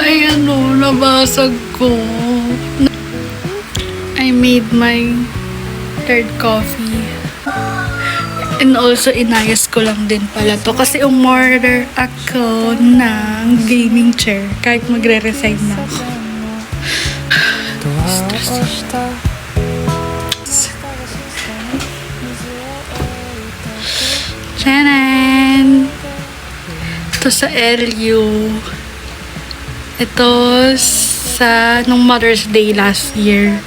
Ay, nabasag ko. I made my third coffee. And also, inayos ko lang din pala to. Kasi umorder ako ng gaming chair. Kahit magre-resign na ako. Charan! Ito sa LU. Ito sa nung Mother's Day last year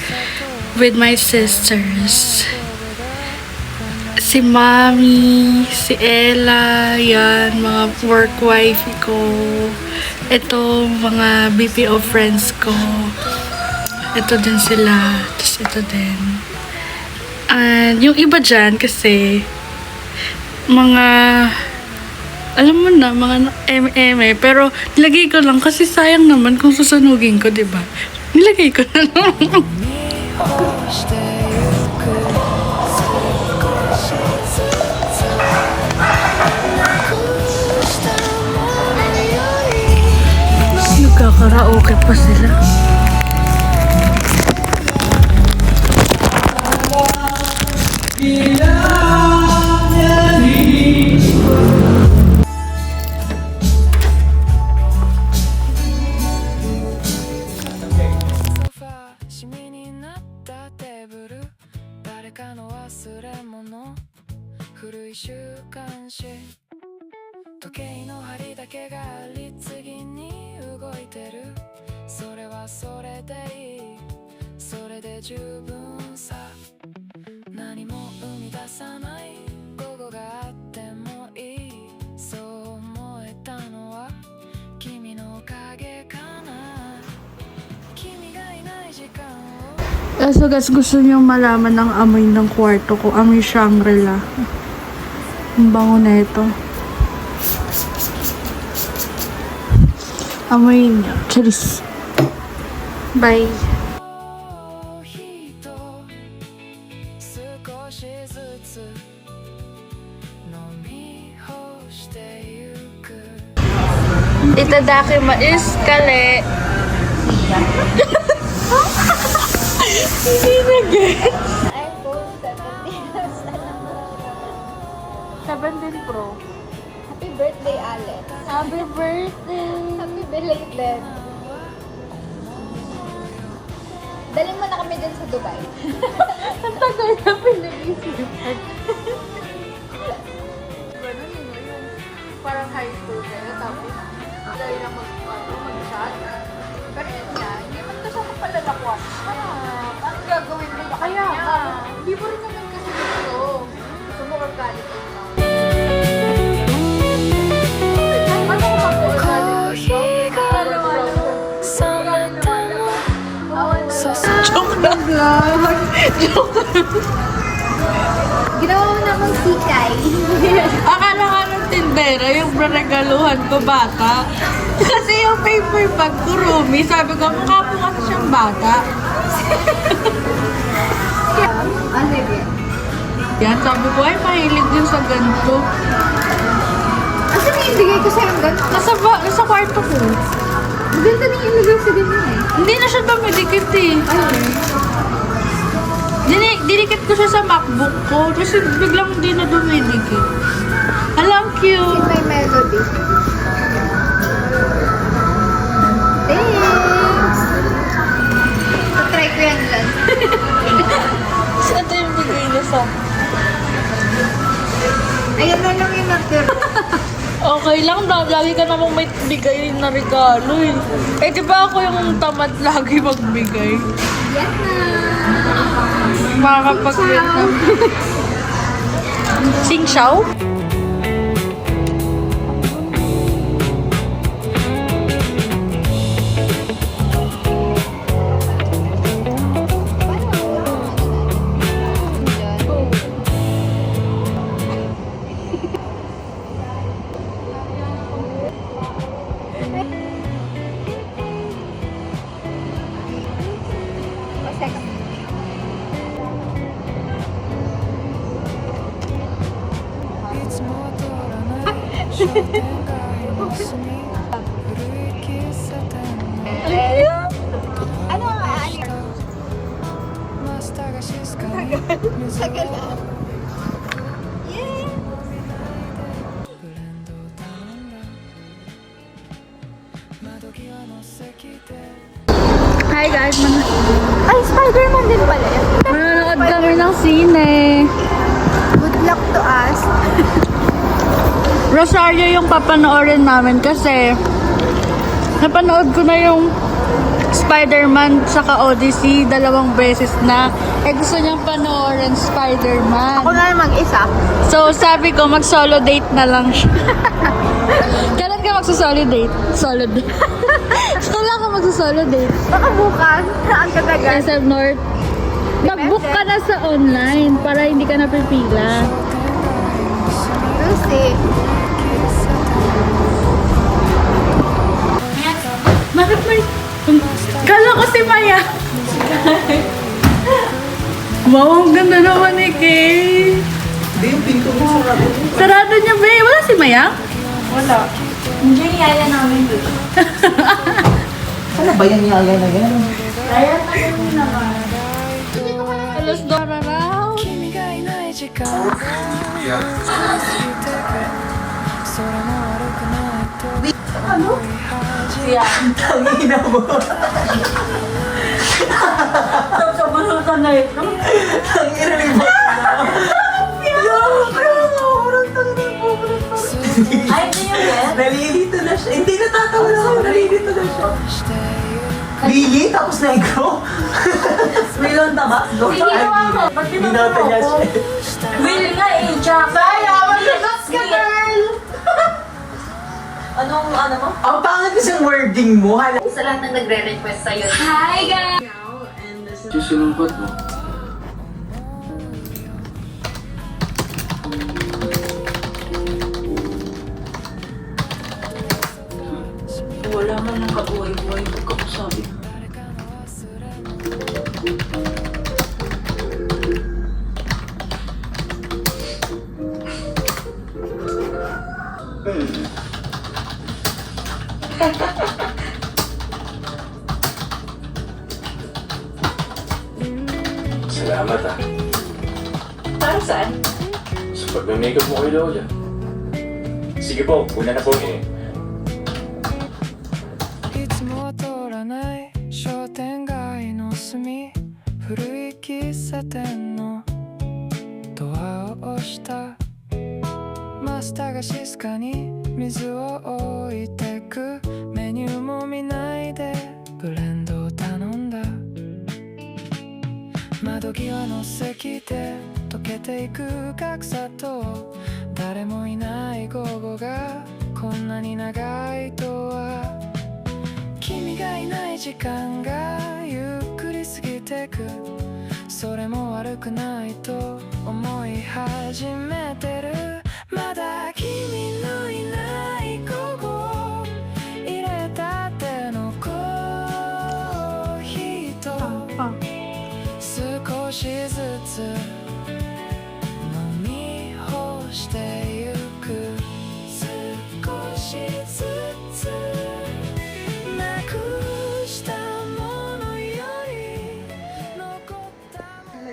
with my sisters. Si Mami, si Ella, yan, mga work wife ko. Ito, mga BPO friends ko. Ito din sila. Tapos ito din. And yung iba dyan kasi mga alam mo na, mga eme. Pero, nilagay ko lang kasi sayang naman kung susunugin ko, diba? Nilagay ko na lang. Nagkakaraoke pa sila. So guys, gusto niyo malaman ng amoy ng kwarto ko. Amoy Shangri-La. Ang bango na ito. Amoy niya. Charis. Bye. Itadaki maiskale. Hindi na get. iPhone 17 Pro. Happy birthday, Alex. Happy birthday. Happy belated. Daling mo na kami dun sa Dubai. Ang tagal na pinag-isipan. Ganun yun, yung parang high school kayo, tapos dahil na mag-chat. Pero yun nga, hindi man ito siya kapalalakwat. Ano gagawin mo ba? Kaya nga, hindi mo rin naman kasi gusto. Gusto mo organic lang. Ano ko mag-organic? Joke lang vlog. Joke lang. Ginawa mo na akong sikay. Akala nga ng tindera yung regaluhan ko bata. Kasi yung paper bag ko, Rumi, sabi ko, mukha po kasi siyang bata. Sige. Yan, sabi ko, ay, mahilig din sa ganito. Asa na ibigay ko sa'yo ganito? Nasa kwarto ko. Maganda na yung ilagay sa ganyan eh. Hindi na siya dumidikit eh. Dinikit ko siya sa MacBook ko, kasi biglang hindi na dumidikit. Alam, cute. In my melody. Thanks! Try ko yan lang. Saan ito yung bigay niya sa... Ayan na lang yung natira. Okay lang, lagi ka namang may bigay na regalo eh. Eh, di ba ako yung tamad lagi magbigay? Yes na! Makakapag-Vietnam. Sing Xiao? Ano ang aalis? Tagal na. Yeah! Hi guys, Ay, Spider-Man din pala yan. manonood kami ng sine. Good luck to us. Rosario yung papanoorin namin kasi napanood ko na yung Spider-Man saka Odyssey 2 beses na. Gusto niyang panoorin Spider-Man. Ako na yung mag-isa. So sabi ko mag-solo date na lang siya. Kailan ka magsa-solo date? Solo date. Kailan ka magsa-solo date? Baka bukas. Ang katagal. SM North. Mag-book ka na sa online para hindi ka napipila. We'll see. Bakit may... Kala ko si Maya. Wow, ang ganda naman ni Kay. Hindi, yung pinto mo sarado. Sarado niya, be. Wala si Maya? Wala. Hindi, yaya namin doon. Ano ba yung yaya na yan? Kaya tayo mo naman. Alas Dora raw. Ano? Siya. Tangina mo. Sabahan ka na ito. Tangina mo. Ay, ito yung yes? Nalilito na siya. Hindi natatawa na ako. Nalilito na siya. Lili, tapos negro. Milon tabasco. Hindi naman ako. Ba't Binota niya siya. Will nga eh, Jack. Malakas ka, girl! Anong ano mo? Ang pangit isang wording mo. Hala. Sa lahat ng nagre-request sa'yo. Hi, guys! Susulungkot mo. Wala man ng kabuhay-buhay. Pagkakasabi. Salamat ah. Para saan? Sa pag-makeup mo kay Lola. Sige po, una na po eh. いつも通らない商店街の隅古い喫茶店のドアを押したマスターが静かに水を置いてくメニューも見ないでブレンドを頼んだ窓際の席で溶けていく格差と誰もいない午後がこんなに長いとは君がいない時間がゆっくり過ぎてくそれも悪くないと思い始めてるまだ君のいない午後入れたてのコーヒーと少しずつ飲み干してゆく少しずつなくしたものより残ったもの